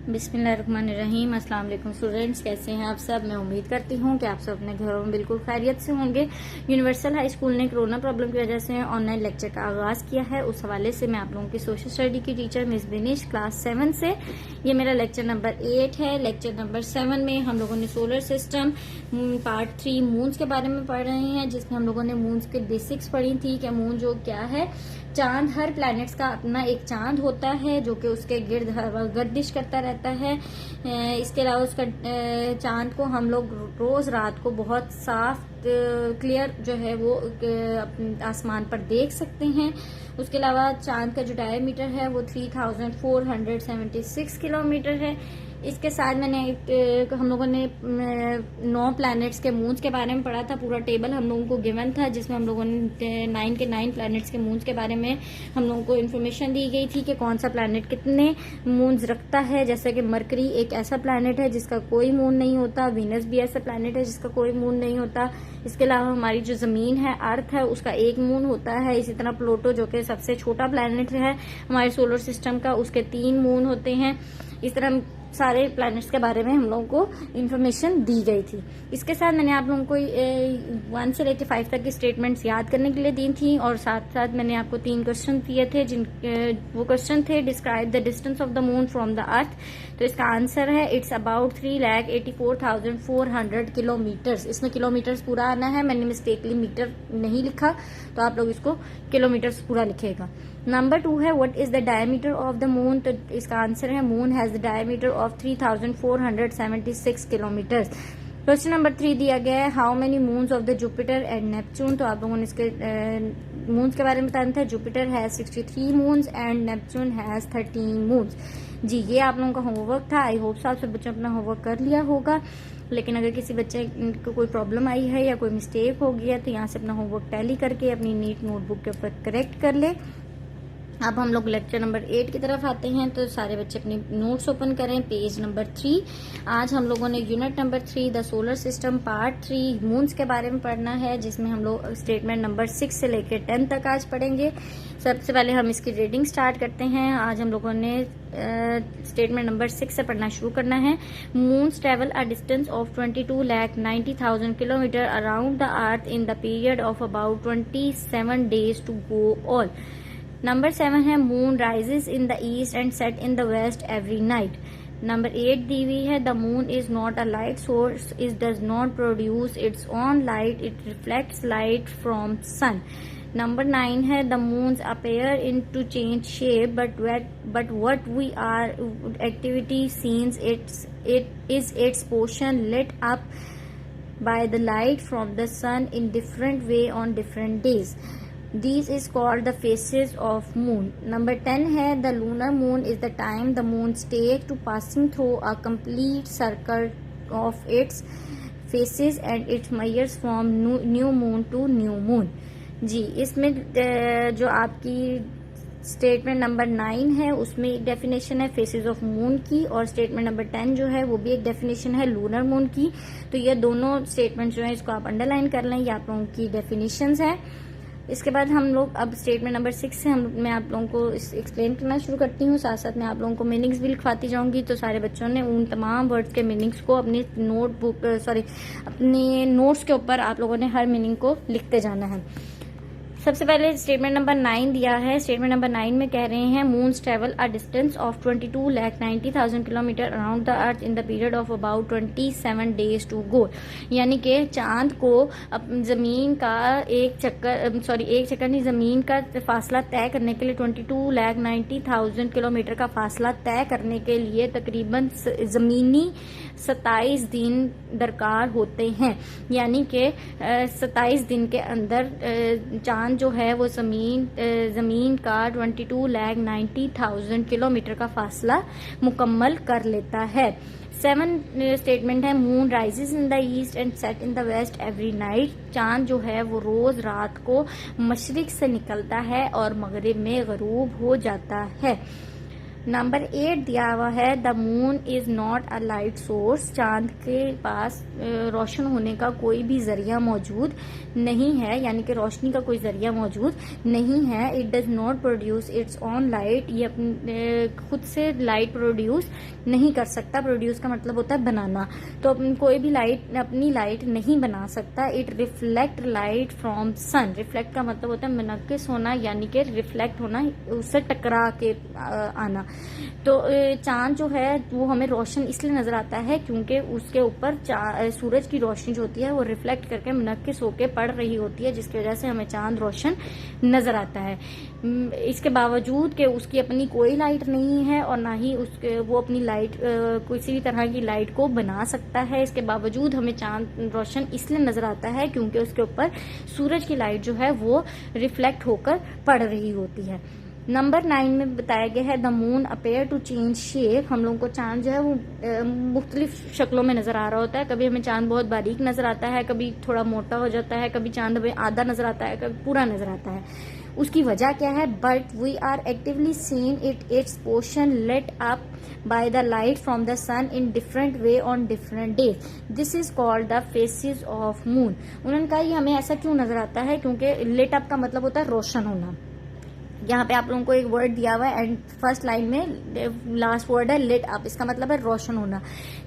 बिस्मिल्लाहिर्रहमानिर्रहीम। अस्सलाम वालेकुम स्टूडेंट्स, कैसे हैं आप सब। मैं उम्मीद करती हूँ कि आप सब अपने घरों में बिल्कुल खैरियत से होंगे। यूनिवर्सल हाई स्कूल ने कोरोना प्रॉब्लम की वजह से ऑनलाइन लेक्चर का आगाज किया है। उस हवाले से मैं आप लोगों की सोशल स्टडी की टीचर मिस बिनिश क्लास 7 से ये मेरा लेक्चर नंबर 8 है। लेक्चर नंबर 7 में हम लोगों ने सोलर सिस्टम पार्ट 3 मून्स के बारे में पढ़ रहे हैं, जिसमें हम लोगों ने मून्स के बेसिक्स पढ़ी थी कि मून जो क्या है। चांद, हर प्लैनेट्स का अपना एक चांद होता है जो कि उसके गिर्द गर्दिश करता रहता है। इसके अलावा उसका चांद को हम लोग रोज रात को बहुत साफ क्लियर जो है वो आसमान पर देख सकते हैं। उसके अलावा चांद का जो डायमीटर है वो 3476 किलोमीटर है। इसके साथ मैंने हम लोगों ने 9 प्लैनेट्स के मून्स के बारे में पढ़ा था। पूरा टेबल हम लोगों को गिवन था, जिसमें हम लोगों ने 9 के 9 प्लैनेट्स के मून्स के बारे में हम लोगों को इन्फॉर्मेशन दी गई थी कि कौन सा प्लैनेट कितने मून्स रखता है। जैसे कि मरकरी एक ऐसा प्लैनेट है जिसका कोई मून नहीं होता। वीनस भी ऐसा प्लैनेट है जिसका कोई मून नहीं होता। इसके अलावा हमारी जो जमीन है, अर्थ है, उसका एक मून होता है। इसी तरह प्लूटो जो कि सबसे छोटा प्लैनेट है हमारे सोलर सिस्टम का, उसके 3 मून होते हैं। इस तरह सारे प्लैनेट्स के बारे में हम लोगों को इन्फॉर्मेशन दी गई थी। इसके साथ मैंने आप लोगों को 1 से लेकर 5 तक की स्टेटमेंट्स याद करने के लिए दी थी, और साथ साथ मैंने आपको 3 क्वेश्चन दिए थे। वो क्वेश्चन थे describe the distance of the moon from the earth. तो इसका आंसर है इट्स अबाउट 3,84,400 किलोमीटर्स। इसमें किलोमीटर्स पूरा आना है, मैंने मिस्टेकली मीटर नहीं लिखा, तो आप लोग इसको किलोमीटर्स पूरा लिखेगा। नंबर 2 है what is the diameter of the moon. तो इसका आंसर है moon has the diameter of 3,476 kilometres. Question number 3 दिया गया है how many moons of the Jupiter and Neptune. तो आप लोगों ने इसके मून्स के बारे में बताना था। Jupiter has 63 moons and Neptune has 13 moons. जी, ये आप लोगों का होमवर्क था। आई होप आप सब बच्चों अपना होमवर्क कर लिया होगा, लेकिन अगर किसी बच्चे को कोई प्रॉब्लम आई है या कोई मिस्टेक हो गया तो यहाँ से अपना होमवर्क टैली करके अपनी नीट नोटबुक के ऊपर करेक्ट कर ले। अब हम लोग लेक्चर नंबर 8 की तरफ आते हैं, तो सारे बच्चे अपनी नोट्स ओपन करें। Page number 3। आज हम लोगों ने unit number 3 the solar system part 3 moons के बारे में पढ़ना है, जिसमें हम लोग स्टेटमेंट नंबर 6 से लेकर 10 तक आज पढ़ेंगे। सबसे पहले हम इसकी रीडिंग स्टार्ट करते हैं। आज हम लोगों ने स्टेटमेंट नंबर 6 से पढ़ना शुरू करना है। Moons travel a distance of 22,90,000 kilometre around the earth in the period of about 27 days to go all. Number 7 है moon rises in the east and set in the west every night. Number 8 दी हुई है the moon is not a light source, it does not produce its own light, it reflects light from sun. Number 9 है the moons appear in to change shape but what we are activity सीन्स it is its portion lit up by the light from the sun in different way on different days. These is called the phases of moon. Number 10 है the lunar moon is the time the moons take to passing through a complete circle of its phases and it measures from new moon to new moon. जी, इसमें जो आपकी statement number 9 है उसमें एक definition है faces of moon की, और statement number 10 जो है वो भी एक डेफिनेशन है लूनर मून की। तो ये दोनों स्टेटमेंट जो है इसको आप अंडरलाइन कर लें, ये आप लोगों की डेफिनेशंस है। इसके बाद हम लोग अब स्टेटमेंट नंबर 6 से मैं आप लोगों को एक्सप्लेन करना शुरू करती हूँ। साथ साथ मैं आप लोगों को मीनिंग्स भी लिखवाती जाऊंगी, तो सारे बच्चों ने उन तमाम वर्ड्स के मीनिंग्स को अपनी अपने नोट्स के ऊपर आप लोगों ने हर मीनिंग को लिखते जाना है। सबसे पहले स्टेटमेंट नंबर 9 दिया है। स्टेटमेंट नंबर 9 में कह रहे हैं moons travel a distance of 22,90,000 kilometre around the earth in the period of about 27 days to go. यानी कि चांद को जमीन का एक चक्कर नहीं, जमीन का फासला तय करने के लिए 22,90,000 किलोमीटर का फासला तय करने के लिए तकरीबन जमीनी 27 दिन दरकार होते हैं। यानी कि 27 दिन के अंदर चांद जो है वो जमीन का 22,90,000 किलोमीटर का फासला मुकम्मल कर लेता है। 7 स्टेटमेंट है moon rises in the east and set in the west every night. चांद जो है वो रोज रात को मशरिक से निकलता है और मगरिब में गरूब हो जाता है। नंबर 8 दिया हुआ है the moon is not a light source, चांद के पास रोशन होने का कोई भी जरिया मौजूद नहीं है, यानी कि रोशनी का कोई जरिया मौजूद नहीं है। It does not produce it's on light, ये अपने खुद से लाइट प्रोड्यूस नहीं कर सकता। प्रोड्यूस का मतलब होता है बनाना, तो कोई भी लाइट अपनी लाइट नहीं बना सकता। It reflect light from sun, reflect का मतलब होता है मुनक्किस होना, यानी कि रिफ्लेक्ट होना, उससे टकरा के आना। तो चांद जो है वो हमें रोशन इसलिए नजर आता है क्योंकि उसके ऊपर सूरज की रोशनी जो होती है वो रिफ्लेक्ट करके मुनक्किस होके पड़ रही होती है, जिसकी वजह से हमें चांद रोशन नजर आता है। इसके बावजूद कि उसकी अपनी कोई लाइट नहीं है और ना ही उसके वो अपनी लाइट किसी भी तरह की लाइट को बना सकता है, इसके बावजूद हमें चांद रोशन इसलिए नजर आता है क्योंकि उसके ऊपर सूरज की लाइट जो है वो रिफ्लेक्ट होकर पड़ रही होती है। नंबर 9 में बताया गया है the moon appear to change shape, हम लोगों को चांद जो है वो मुख्तलिफ शक्लों में नजर आ रहा होता है। कभी हमें चांद बहुत बारीक नजर आता है, कभी थोड़ा मोटा हो जाता है, कभी चांद हमें आधा नजर आता है, कभी पूरा नजर आता है। उसकी वजह क्या है? But we are actively seen its portion let up by the light from the sun in different way on different days. This is called the phases of moon. उन्होंने कहा ये हमें ऐसा क्यों नजर आता है? क्योंकि lit up का मतलब होता है रोशन होना। यहाँ पे आप लोगों को एक वर्ड दिया हुआ है एंड फर्स्ट लाइन में लास्ट वर्ड है लिट अप, इसका मतलब है रोशन होना।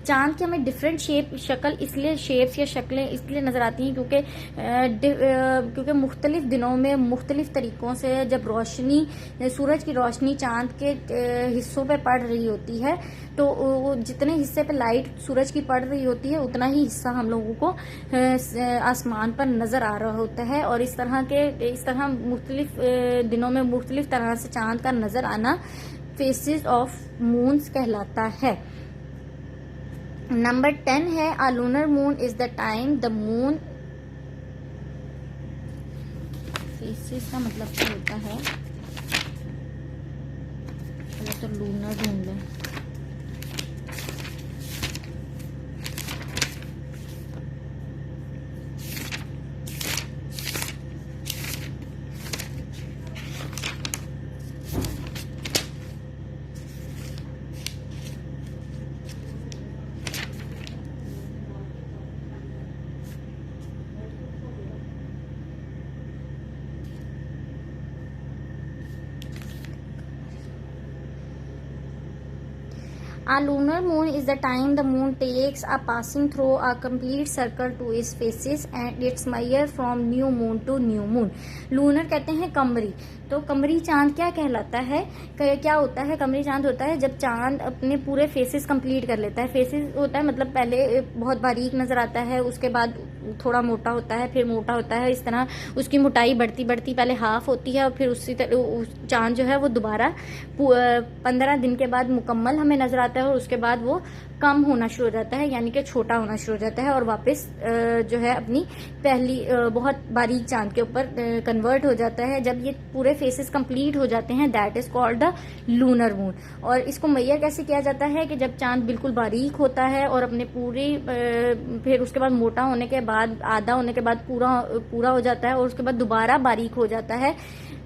चांद की हमें डिफरेंट शक्ल इसलिए शेप्स या शक्लें इसलिए नजर आती हैं क्योंकि मुख्तलिफ दिनों में मुख्तलिफ तरीकों से जब रोशनी सूरज की रोशनी चांद के हिस्सों पे पड़ रही होती है तो जितने हिस्से पे लाइट सूरज की पड़ रही होती है उतना ही हिस्सा हम लोगों को आसमान पर नजर आ रहा होता है। और इस तरह मुख्तलिफ दिनों में मुख्तलिफ तरह से चांद का नजर आना फेसेस ऑफ मून्स कहलाता है। नंबर 10 है अ lunar moon is the time the moon, faces का मतलब क्या होता है? पहले तो लूनर ढूंढ लें। A lunar moon is the time the moon takes a passing through a complete circle to its faces and its measure from new moon to new moon. Lunar कहते हैं कमरी, तो कमरी चांद क्या कहलाता है? क्या होता है? कमरी चांद होता है जब चांद अपने पूरे फेसेस कंप्लीट कर लेता है। फेसेस होता है मतलब पहले बहुत बारीक नजर आता है, उसके बाद थोड़ा मोटा होता है, फिर मोटा होता है, इस तरह उसकी मोटाई बढ़ती बढ़ती पहले हाफ होती है और फिर उसी तरह चांद जो है वो दोबारा 15 दिन के बाद मुकम्मल हमें नजर आता है और उसके बाद वो कम होना शुरू हो जाता है, यानी कि छोटा होना शुरू हो जाता है और वापस जो है अपनी पहली बहुत बारीक चांद के ऊपर कन्वर्ट हो जाता है। जब ये पूरे फेसेस कंप्लीट हो जाते हैं that is called the lunar moon. और इसको मैयर कैसे किया जाता है कि जब चांद बिल्कुल बारीक होता है और अपने पूरी फिर उसके बाद मोटा होने के बाद आधा होने के बाद पूरा हो जाता है और उसके बाद दोबारा बारीक हो जाता है,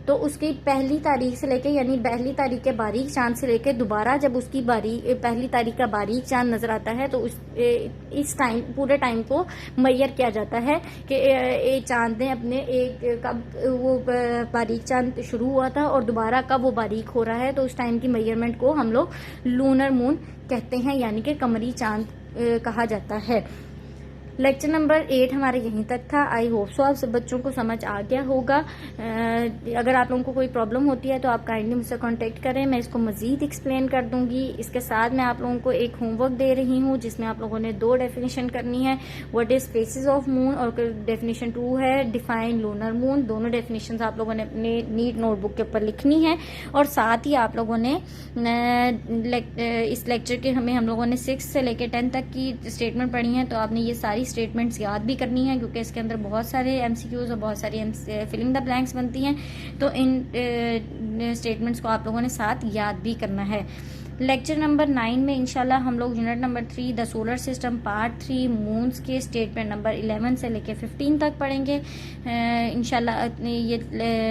तो उसकी पहली तारीख से लेके यानी पहली तारीख के बारीक चांद से लेके दोबारा जब उसकी पहली तारीख का बारीक चांद नजर आता है तो इस टाइम पूरे टाइम को मैयर किया जाता है कि चांद ने अपने कब वो बारीक चांद शुरू हुआ था और दोबारा कब वो बारीक हो रहा है, तो उस टाइम की मेजरमेंट को हम लोग लूनर मून कहते हैं, यानी कि कमरी चांद कहा जाता है। लेक्चर नंबर 8 हमारे यहीं तक था। आई होप सो आप सब बच्चों को समझ आ गया होगा। अगर आप लोगों को कोई प्रॉब्लम होती है तो आप काइंडली मुझसे कांटेक्ट करें, मैं इसको मजीद एक्सप्लेन कर दूंगी। इसके साथ मैं आप लोगों को एक होमवर्क दे रही हूँ जिसमें आप लोगों ने 2 डेफिनेशन करनी है, what is faces of moon और डेफिनेशन 2 है डिफाइन लूनर मून। दोनों डेफिनेशन आप लोगों ने अपने नीट नोटबुक के ऊपर लिखनी है और साथ ही आप लोगों ने इस लेक्चर के हम लोगों ने 6 से लेकर 10 तक की स्टेटमेंट पढ़ी है, तो आपने ये सारी स्टेटमेंट्स याद भी करनी है क्योंकि इसके अंदर बहुत सारे एमसीक्यूज और बहुत सारी फिलिंग द ब्लैंक्स बनती हैं, तो इन स्टेटमेंट्स को आप लोगों ने साथ याद भी करना है। लेक्चर नंबर 9 में इंशाल्लाह हम लोग unit number 3 the solar system part 3 moons के स्टेटमेंट नंबर 11 से लेके 15 तक पढ़ेंगे। इंशाल्लाह ये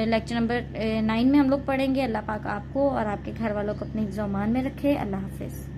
लेक्चर नंबर 9 में हम लोग पढ़ेंगे। अल्लाह पाक आपको और आपके घर वालों को अपने हिफ्ज़-ओ-अमान में रखे। अल्लाह हाफिज़।